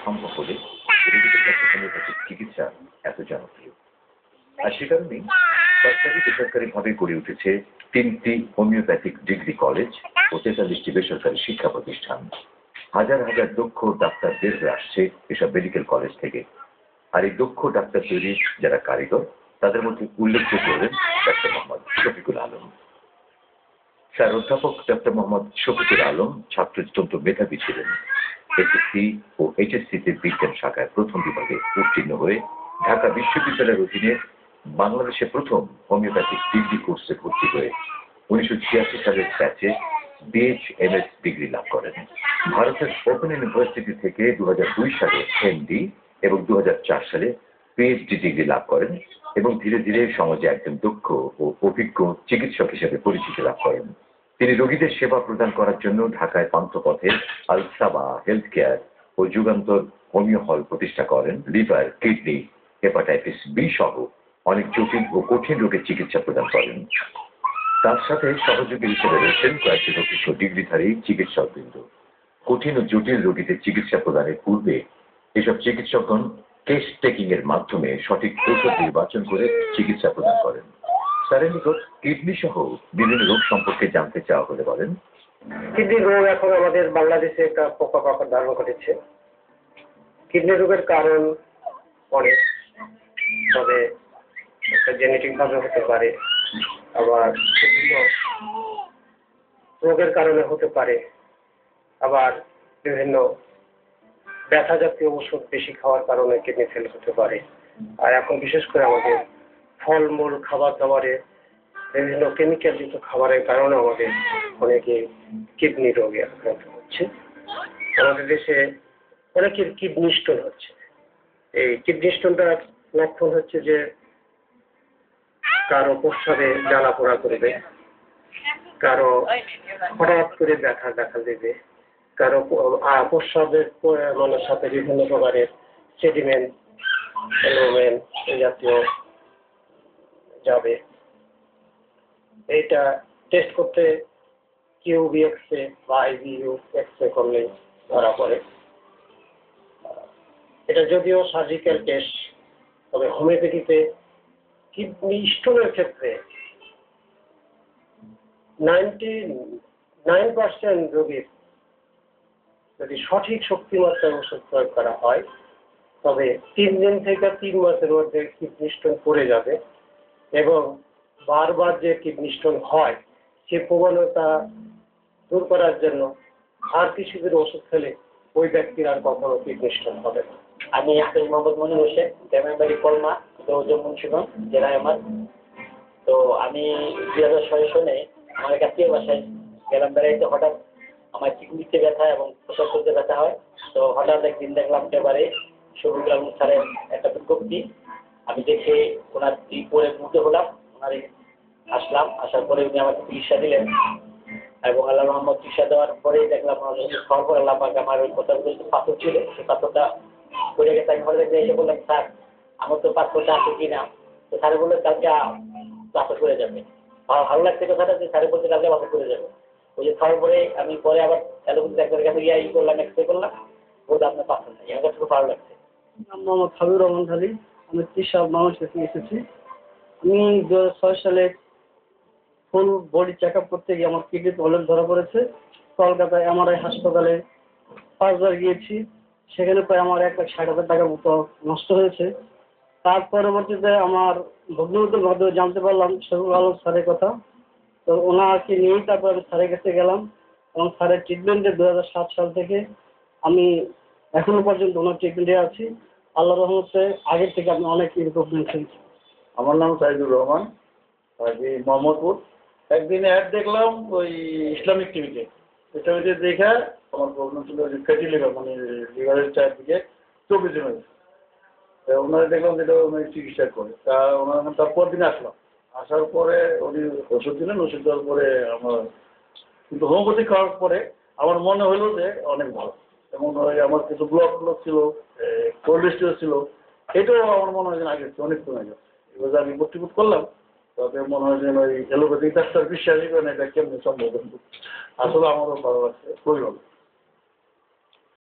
সম্ভব হলে রোগীদের কাছে হোমিওপ্যাথিক চিকিৎসা এত জনপ্রিয়। আর সে কারণেই সরকারি বেসরকারিভাবে গড়ে উঠেছে 3টি হোমিওপ্যাথিক ডিগ্রি কলেজ ও 43টি বেসরকারি শিক্ষা প্রতিষ্ঠান। হাজার হাজার দক্ষ ডাক্তার বের হয়ে আসছে এসব মেডিকেল কলেজ থেকে। আর এই দক্ষ ডাক্তার তৈরির যারা কারিগর তাদের মধ্যে উল্লেখযোগ্য হলেন ডাক্তার মোহাম্মদ শফিকুল আলম। স্যার অধ্যাপক ডক্টর মোহাম্মদ শফিকুল আলম ছাত্র অত্যন্ত মেধাবী ছিলেন। এসএসসি ও এইচএসসিতে বিজ্ঞান শাখায় প্রথম বিভাগে উত্তীর্ণ হয়ে ঢাকা বিশ্ববিদ্যালয়ের অধীনে বাংলাদেশে প্রথম হোমিওপ্যাথিক ডিগ্রি কোর্সে ভর্তি হয়ে 1986 সালের ব্যাচে বিএইচএমএস ডিগ্রি লাভ করেন। ভারতের ওপেন ইউনিভার্সিটি থেকে 2002 সালে এমডি এবং 2004 সালে পিএইচডি ডিগ্রি লাভ করেন এবং ধীরে ধীরে সমাজে একজন দক্ষ ও অভিজ্ঞ চিকিৎসক হিসেবে পরিচিতি লাভ করেন। তিনি রোগীদের সেবা প্রদান করার জন্য ঢাকায় পান্থপথে আল-সাবা হেলথ কেয়ার ও যুগান্তর হোমিও হল প্রতিষ্ঠা করেন। লিভার, কিডনি, হেপাটাইটিস বি সহ অনেক জটিল ও কঠিন রোগের চিকিৎসা প্রদান করেন। তার সাথে সহযোগী হিসেবে রয়েছেন কয়েকজন অভিজ্ঞ ডিগ্রিধারী চিকিৎসকবৃন্দ। কঠিন ও জটিল রোগীদের চিকিৎসা প্রদানের পূর্বে এসব চিকিৎসকগণ কেস টেকিং এর মাধ্যমে সঠিক ঔষধ নির্বাচন করে চিকিৎসা প্রদান করেন। স্যারের নিকট কিডনি সহ বিভিন্ন রোগ সম্পর্কে জানতে চাওয়া হলে বলেন, কিডনি রোগ এখন আমাদের বাংলাদেশে একটা প্রকোপ আকার ধারণ করেছে। কিডনি রোগের কারণ অনেক, তবে একটা জেনেটিক ভাবে হতে পারে, আবার বিভিন্ন রোগের কারণে হতে পারে, আবার বিভিন্ন ব্যথা জাতীয় ওষুধ বেশি খাওয়ার কারণে কিডনি ফেল হতে পারে। আর এখন বিশেষ করে আমাদের ফলমূল খাবার দাবারে বিভিন্ন কেমিক্যাল যুক্ত খাবারের কারণে আমাদের অনেকে কিডনি রোগে আক্রান্ত হচ্ছে। আমাদের দেশে অনেকের কিডনি স্টোন হচ্ছে। এই কিডনি স্টোনটার লক্ষণ হচ্ছে যে কারো প্রস্রাবে জ্বালা পোড়া করবে, কারো হঠাৎ করে ব্যথা দেখা দেবে, কারো প্রস্রাবের মানে সাথে বিভিন্ন প্রকারের সেডিমেন্ট এই জাতীয় যাবে। এইটা টেস্ট করতে কিউবি এক্সরে বা আইবিইউ এক্সরে করলে ধরা পড়ে। এটা যদিও সার্জিক্যাল টেস্ট, তবে হোমিওপ্যাথিতে কিডনি স্টোনের ক্ষেত্রে 99% রোগীর যদি সঠিক শক্তিমাত্রার ওষুধ প্রয়োগ করা হয় তবে 3 দিন থেকে 3 মাসের মধ্যে কিডনি স্টোন পড়ে যাবে এবং বারবার যে কিডনি স্টোন হয় সে প্রবণতা দূর করার জন্য আর কিছুদিন ওষুধ খেলে ওই ব্যক্তির আর কখনো কিডনি স্টোন হবে না। আমি হাফেজ মোহাম্মদ মনির হোসেন, গ্রামের বাড়ি কলমা, মুন্সিগঞ্জ জেলায় আমার। তো আমি 2006 সালে আমার এক আত্মীয় বাসায় গেলাম বেড়াইতে। হঠাৎ আমার কিডনিতে ব্যথা এবং প্রস্রাব করতে ব্যথা হয়। তো হঠাৎ একদিন দেখলাম একেবারে শফিকুল আলম স্যারের একটা বিজ্ঞপ্তি। আমি দেখে ওনার পরে মুগ্ধ হলাম। ওনারে আসলাম, আসার পরে উনি আমাকে চিকিৎসা দিলেন এবং আল্লাহ রহমত চিকিৎসা দেওয়ার পরে দেখলাম খাওয়ার পর আল্লাহ পাক আমার ওই কথাগুলো পাথর ছিল, সেই পাথরটা পড়ে গেছে। আমি ঘরে এসে বললাম, স্যার আমার তো পাথরটা আছে কিনা? তো স্যারে বললেন কালকে পাথর করে যাবে। ভালো লাগছে কথাটা যে স্যারে বলতে কালকে পাথর করে যাবে। ওই যে খাওয়ার পরে আমি পরে আবার অ্যালোপ্যাথি ডাক্তারের কাছে গিয়ে করলাম, এক্সরে করলাম, বলতে আপনার পাথর নেই। আমার কাছে খুব ভালো লাগছে। মোহাম্মদ হাবিবুর রহমান খালি, আমি 30 সাল মানুষ থেকে এসেছি। আমি 2006 সালে ফুল বডি চেক আপ করতে গিয়ে আমার কিডনি প্রবলেম ধরা পড়েছে। কলকাতায় এমআরআই হাসপাতালে 5 বার গিয়েছি, সেখানে প্রায় আমার 1,60,000 টাকার মতো নষ্ট হয়েছে। তার পরবর্তীতে আমার ভগ্নিপতির মাধ্যমে জানতে পারলাম শফিকুল আলম স্যারের কথা। তো ওনাকে নিয়েই তারপর আমি স্যারের কাছে গেলাম এবং স্যারের ট্রিটমেন্টে 2007 সাল থেকে আমি এখনো পর্যন্ত ওনার ট্রিটমেন্টে আছি। আল্লাহ রহমতে আগের থেকে আমি অনেক ইমপ্রুভমেন্ট হয়েছি। আমার নাম সাইদুর রহমান, মোহাম্মদপুর। একদিন অ্যাড দেখলাম ওই ইসলামিক টিভিতে। দেখে আমার প্রবলেম ছিল ফ্যাটি লিভার, মানে লিভারের চারদিকে চর্বি জমে গেছে। ওনারা দেখলাম যেটা উনি চিকিৎসা করে, তা ওনার তারপর দিন আসলাম। আসার পরে উনি ওষুধ দিলেন। ওষুধ দেওয়ার পরে আমার কিন্তু হোমিওপ্যাথি খাওয়ার পরে আমার মনে হলো যে অনেক ভালো। এবং ওই আমার কিছু ব্লক ছিল, কোলেস্টেরল ছিল, এটাও আমার মনে হয় যে আগে অনেক কমে গেছে। এবার আমি ভর্তি করলাম, তবে মনে হয় যেন ওই এলোপ্যাথিক ডাক্তার বিশ্বাসই করেন এটা কেমনি সম্ভব। আসলে আমারও ভালো লাগছে, খুবই ভালো।